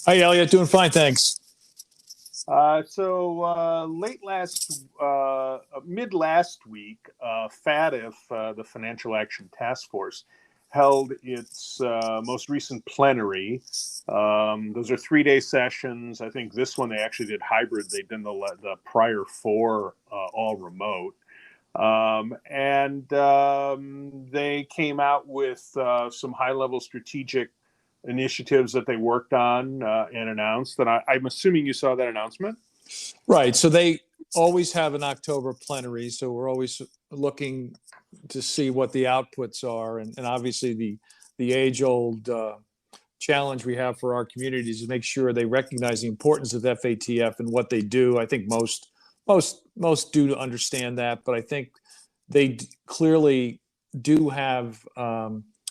Hi, Elliot. Doing fine, thanks. Mid last week, FATF, the Financial Action Task Force, held its most recent plenary. Those are 3 day sessions. I think this one they actually did hybrid. They did the prior four all remote. They came out with some high level strategic initiatives that they worked on and announced. And I'm assuming you saw that announcement. Right. So they always have an October plenary. So we're always looking to see what the outputs are. And obviously, the age old challenge we have for our communities is to make sure they recognize the importance of FATF and what they do. I think most do understand that, but I think they clearly do have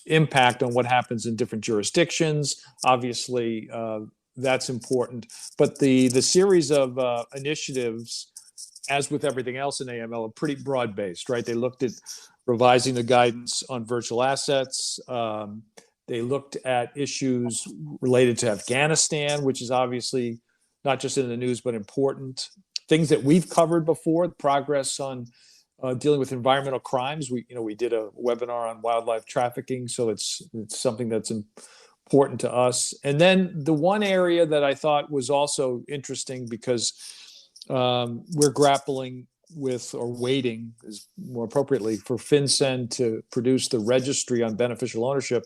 impact on what happens in different jurisdictions. Obviously, that's important. But the series of initiatives, as with everything else in AML, are pretty broad based, right? They looked at revising the guidance on virtual assets. They looked at issues related to Afghanistan, which is obviously not just in the news but important. Things that we've covered before, progress on dealing with environmental crimes. We did a webinar on wildlife trafficking, so it's something that's important to us. And then the one area that I thought was also interesting because we're grappling with, or waiting, is more appropriately, for FinCEN to produce the registry on beneficial ownership,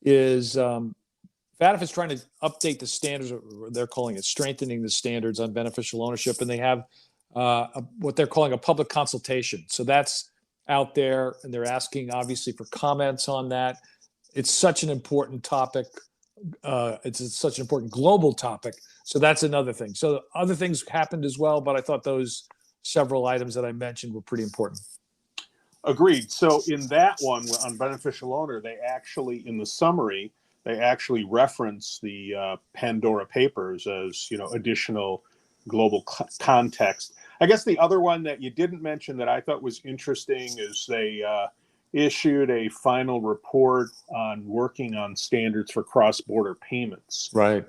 is FATF is trying to update the standards, or they're calling it strengthening the standards on beneficial ownership, and they have what they're calling a public consultation. So that's out there, and they're asking, obviously, for comments on that. It's such an important topic. It's such an important global topic. So that's another thing. So other things happened as well, but I thought those several items that I mentioned were pretty important. Agreed. So in that one on beneficial owner, they actually, in the summary, they actually reference the Pandora Papers as, additional global context. I guess the other one that you didn't mention that I thought was interesting is they issued a final report on working on standards for cross-border payments. Right.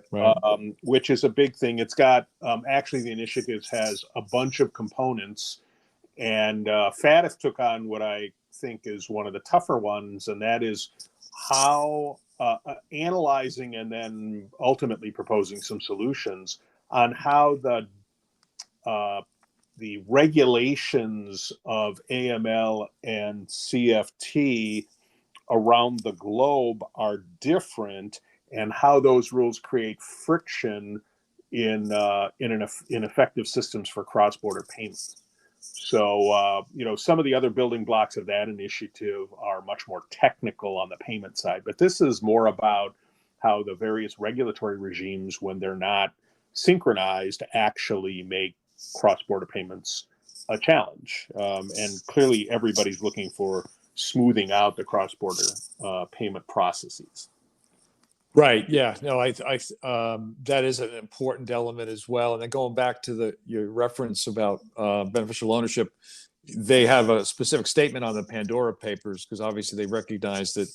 Which is a big thing. It's got, actually the initiative has a bunch of components, and FATF took on what I think is one of the tougher ones, and that is how analyzing and then ultimately proposing some solutions on how the regulations of AML and CFT around the globe are different, and how those rules create friction in effective systems for cross-border payments. So, some of the other building blocks of that initiative are much more technical on the payment side, but this is more about how the various regulatory regimes, when they're not synchronized, actually make cross-border payments a challenge. And clearly everybody's looking for smoothing out the cross-border payment processes. Right. Yeah. No, I that is an important element as well. And then going back to your reference about beneficial ownership, they have a specific statement on the Pandora Papers because obviously they recognize that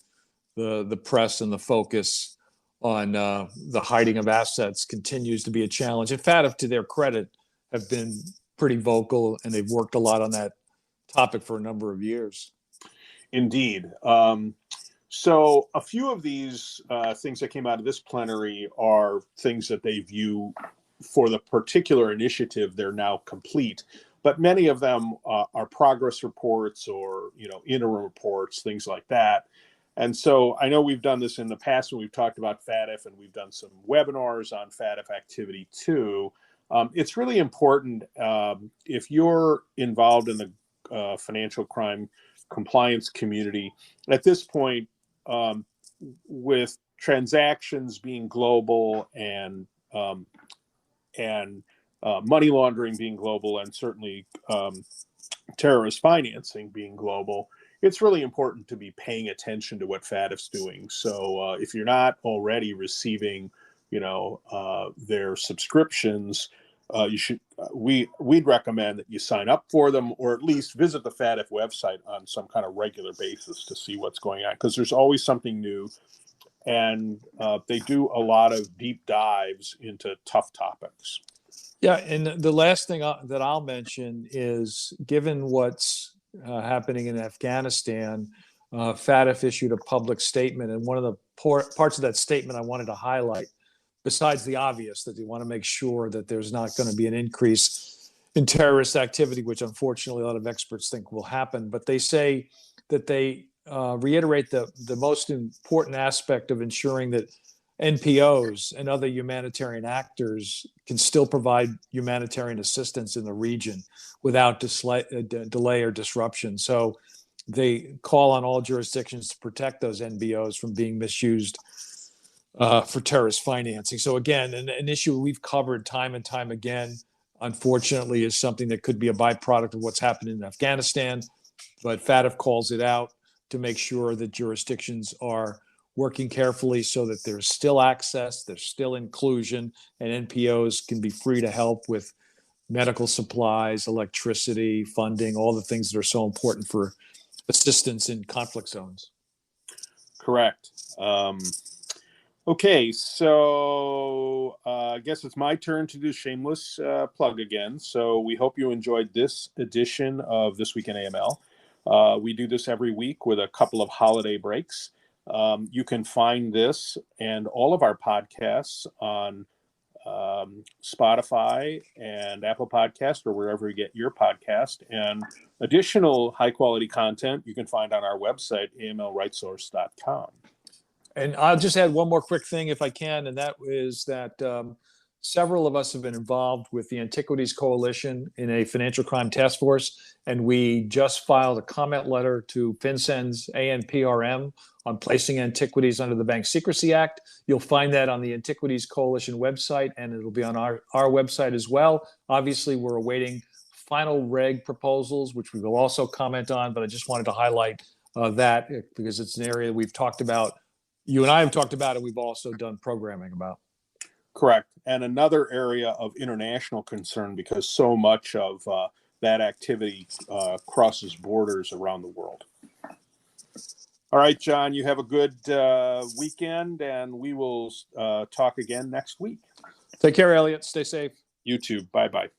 the press and the focus on the hiding of assets continues to be a challenge. And FATF, to their credit, have been pretty vocal, and they've worked a lot on that topic for a number of years. Indeed. So a few of these things that came out of this plenary are things that they view for the particular initiative they're now complete, but many of them are progress reports or interim reports, things like that. And so I know we've done this in the past when we've talked about FATF, and we've done some webinars on FATF activity too. It's really important if you're involved in the financial crime compliance community at this point, with transactions being global and money laundering being global, and certainly terrorist financing being global, it's really important to be paying attention to what FATF's doing. So if you're not already receiving, their subscriptions, you should. We'd recommend that you sign up for them, or at least visit the FATF website on some kind of regular basis to see what's going on, because there's always something new. and they do a lot of deep dives into tough topics. Yeah, and the last thing that I'll mention is, given what's happening in Afghanistan, FATF issued a public statement, and one of the parts of that statement I wanted to highlight, besides the obvious, that they want to make sure that there's not going to be an increase in terrorist activity, which unfortunately a lot of experts think will happen. But they say that they reiterate the most important aspect of ensuring that NPOs and other humanitarian actors can still provide humanitarian assistance in the region without delay or disruption. So they call on all jurisdictions to protect those NBOs from being misused for terrorist financing. So again, an issue we've covered time and time again, unfortunately, is something that could be a byproduct of what's happened in Afghanistan. But FATF calls it out to make sure that jurisdictions are working carefully so that there's still access, there's still inclusion, and NPOs can be free to help with medical supplies, electricity, funding, all the things that are so important for assistance in conflict zones. Correct. Okay, so I guess it's my turn to do shameless plug again. So we hope you enjoyed this edition of This Week in AML. We do this every week with a couple of holiday breaks. You can find this and all of our podcasts on Spotify and Apple Podcast, or wherever you get your podcast. And additional high-quality content you can find on our website, amlrightsource.com. And I'll just add one more quick thing if I can, and that is that several of us have been involved with the Antiquities Coalition in a financial crime task force, and we just filed a comment letter to FinCEN's ANPRM on placing antiquities under the Bank Secrecy Act. You'll find that on the Antiquities Coalition website, and it'll be on our website as well. Obviously, we're awaiting final reg proposals, which we will also comment on, but I just wanted to highlight that because it's an area we've talked about. You and I have talked about it. We've also done programming about. Correct. And another area of international concern, because so much of that activity crosses borders around the world. All right, John, you have a good weekend, and we will talk again next week. Take care, Elliot. Stay safe. You too. Bye-bye.